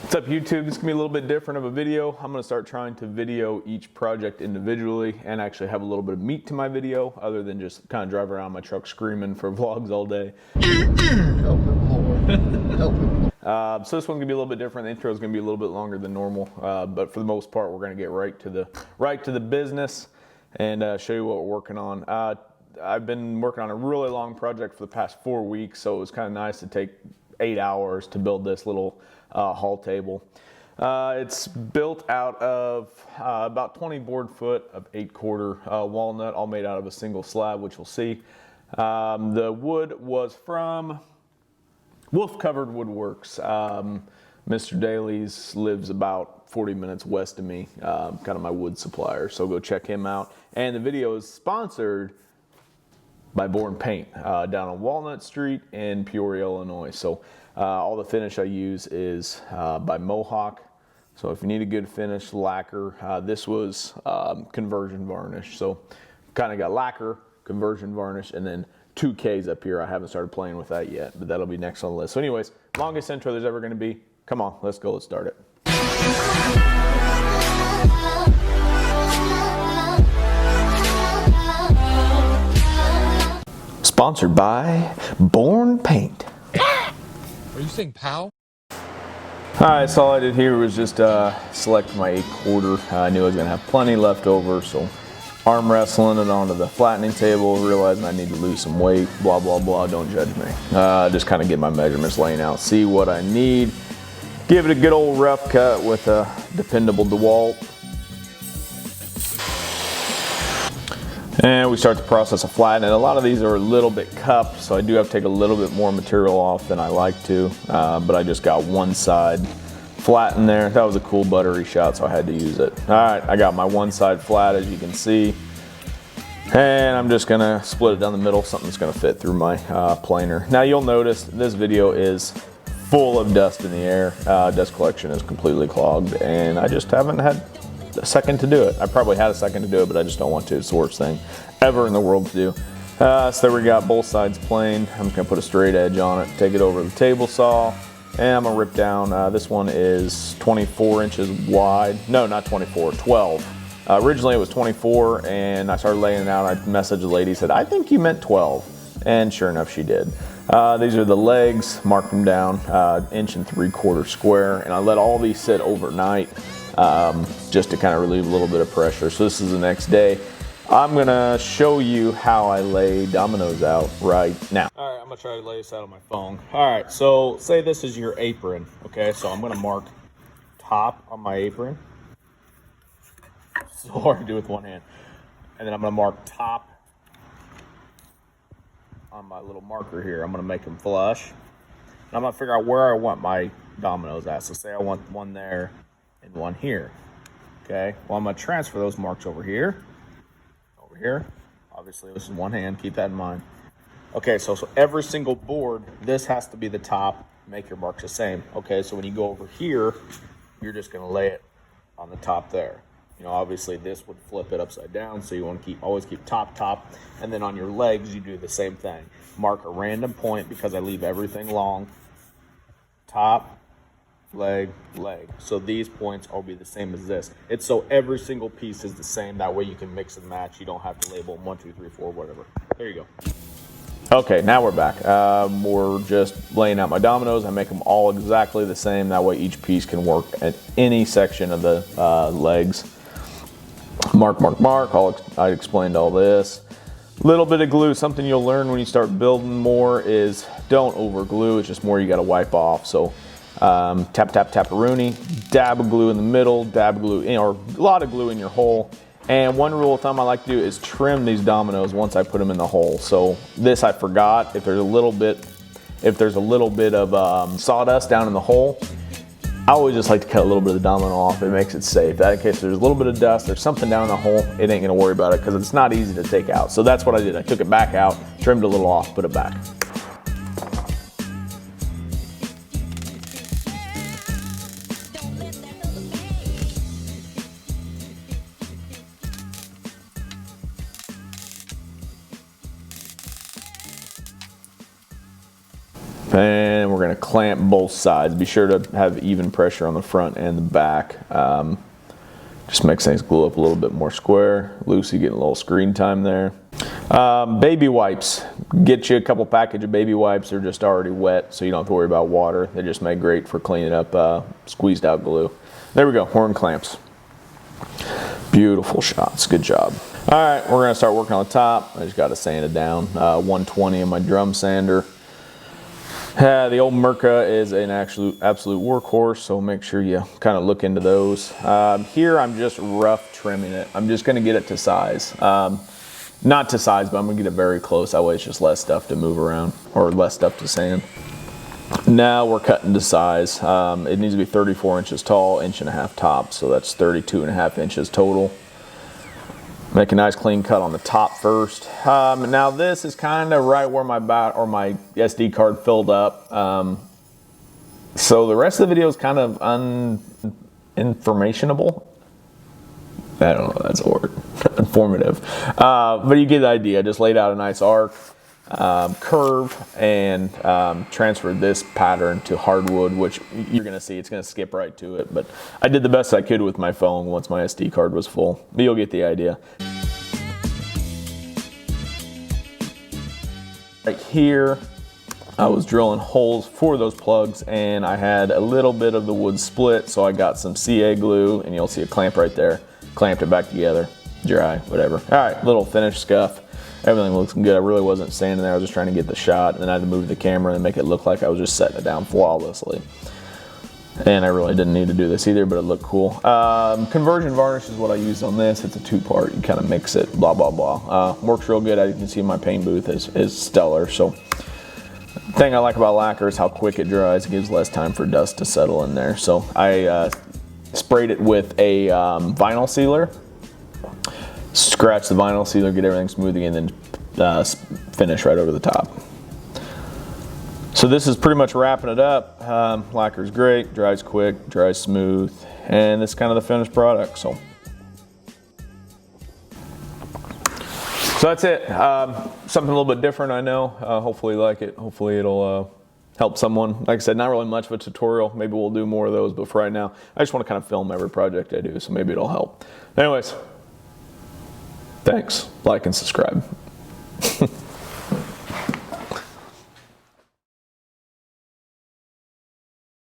What's up YouTube? This is gonna be a little bit different of a video. I'm gonna start trying to video each project individually and actually have a little bit of meat to my video other than just kind of drive around my truck screaming for vlogs all day. Help him, Lord. Help him. So this one's gonna be a little bit different. The intro is gonna be a little bit longer than normal, but for the most part, we're gonna get right to the business and show you what we're working on. I've been working on a really long project for the past 4 weeks, so it was kind of nice to take 8 hours to build this little hall table. It's built out of about 20 board foot of 8/4 walnut, all made out of a single slab, which we'll see. The wood was from Wolf Covered Woodworks. Mr. Daly's lives about 40 minutes west of me, kind of my wood supplier, so go check him out. And the video is sponsored by Born Paint down on Walnut Street in Peoria, Illinois. So all the finish I use is by Mohawk. So if you need a good finish, lacquer. This was conversion varnish. So kind of got lacquer, conversion varnish, and then 2 Ks up here. I haven't started playing with that yet, but that'll be next on the list. So anyways, longest intro there's ever going to be. Come on, let's go. Let's start it. Sponsored by Born Paint. Are you saying pow? Alright, so all I did here was just select my 8/4. I knew I was going to have plenty left over, so arm wrestling it onto the flattening table, realizing I need to lose some weight, blah, blah, blah, don't judge me. Just kind of get my measurements laying out, see what I need. Give it a good old rough cut with a dependable DeWalt. And we start the process of flattening. A lot of these are a little bit cupped, so I do have to take a little bit more material off than I like to, but I just got one side flattened there. That was a cool buttery shot, so I had to use it. All right, I got my one side flat, as you can see, and I'm just gonna split it down the middle. Something's gonna fit through my planer. Now you'll notice this video is full of dust in the air. Dust collection is completely clogged, and I just haven't had a second to do it. I probably had a second to do it, but I just don't want to. It's the worst thing ever in the world to do. So there we got both sides planed. I'm just gonna put a straight edge on it, take it over the table saw, and I'm gonna rip down. This one is 24 inches wide. No, not 24, 12. Originally it was 24, and I started laying it out. I messaged the lady, said, I think you meant 12. And sure enough, she did. These are the legs, marked them down, 1 3/4 inch square, and I let all these sit overnight. Just to kind of relieve a little bit of pressure. So this is the next day. I'm gonna show you how I lay dominoes out right now. All right, I'm gonna try to lay this out on my phone. All right, so say this is your apron, okay? So I'm gonna mark top on my apron. So hard to do with one hand. And then I'm gonna mark top on my little marker here. I'm gonna make them flush. And I'm gonna figure out where I want my dominoes at. So say I want one there and one here. Okay, well, I'm gonna transfer those marks over here. Obviously, this is one hand, keep that in mind. Okay, so every single board, this has to be the top, make your marks the same. Okay, so when you go over here, you're just gonna lay it on the top there. You know, obviously this would flip it upside down, so you wanna always keep top, and then on your legs, you do the same thing. Mark a random point because I leave everything long. Top, leg, leg. So these points will be the same as this. It's so every single piece is the same. That way you can mix and match. You don't have to label them 1, 2, 3, 4, whatever. There you go. Okay, now we're back. We're just laying out my dominoes. I make them all exactly the same. That way each piece can work at any section of the legs. Mark, mark, mark. I explained all this. Little bit of glue. Something you'll learn when you start building more is don't over glue. It's just more you got to wipe off. So tap, tap, tap-a-rooney, dab of glue in the middle, dab of glue, or a lot of glue in your hole. And one rule of thumb I like to do is trim these dominoes once I put them in the hole. So this I forgot. If there's a little bit of sawdust down in the hole, I always just like to cut a little bit of the domino off. It makes it safe. That in case there's a little bit of dust, there's something down in the hole, it ain't gonna worry about it because it's not easy to take out. So that's what I did. I took it back out, trimmed a little off, put it back. And and we're going to clamp both sides. Be sure to have even pressure on the front and the back. Just makes things glue up a little bit more square. Lucy getting a little screen time there. Baby wipes. Get you a couple package of baby wipes. They're just already wet, so you don't have to worry about water. They just make great for cleaning up squeezed out glue. There we go, horn clamps. Beautiful shots, good job. All right, we're gonna start working on the top. I just got to sand it down. 120 in my drum sander. The old Merca is an absolute workhorse, so make sure you kind of look into those. Here I'm just rough trimming it. I'm just gonna get it to size. Not to size, but I'm gonna get it very close. That way it's just less stuff to move around, or less stuff to sand. Now we're cutting to size. It needs to be 34 inches tall, 1.5 inches top, so that's 32.5 inches total. Make a nice clean cut on the top first. Now this is kind of right where my SD card filled up. So the rest of the video is kind of uninformationable. I don't know if that's a word. Informative. But you get the idea. Just laid out a nice arc, curve, and transferred this pattern to hardwood, which you're going to see. It's going to skip right to it. But I did the best I could with my phone once my SD card was full. But you'll get the idea. Right here, I was drilling holes for those plugs, and I had a little bit of the wood split, so I got some CA glue, and you'll see a clamp right there. Clamped it back together, dry, whatever. All right, little finish scuff. Everything looks good. I really wasn't standing there. I was just trying to get the shot, and then I had to move the camera and make it look like I was just setting it down flawlessly. And I really didn't need to do this either, but it looked cool. Conversion varnish is what I used on this. It's a 2-part. You kind of mix it, blah, blah, blah. Works real good. As you can see, my paint booth is stellar. So the thing I like about lacquer is how quick it dries. It gives less time for dust to settle in there. So I sprayed it with a vinyl sealer. Scratch the vinyl sealer, get everything smooth again, then finish right over the top. So this is pretty much wrapping it up. Lacquer's great, dries quick, dries smooth, and it's kind of the finished product. So that's it. Something a little bit different, I know. Hopefully you like it. Hopefully it'll help someone. Like I said, not really much of a tutorial. Maybe we'll do more of those, but for right now, I just want to kind of film every project I do, so maybe it'll help. Anyways, thanks. Like and subscribe.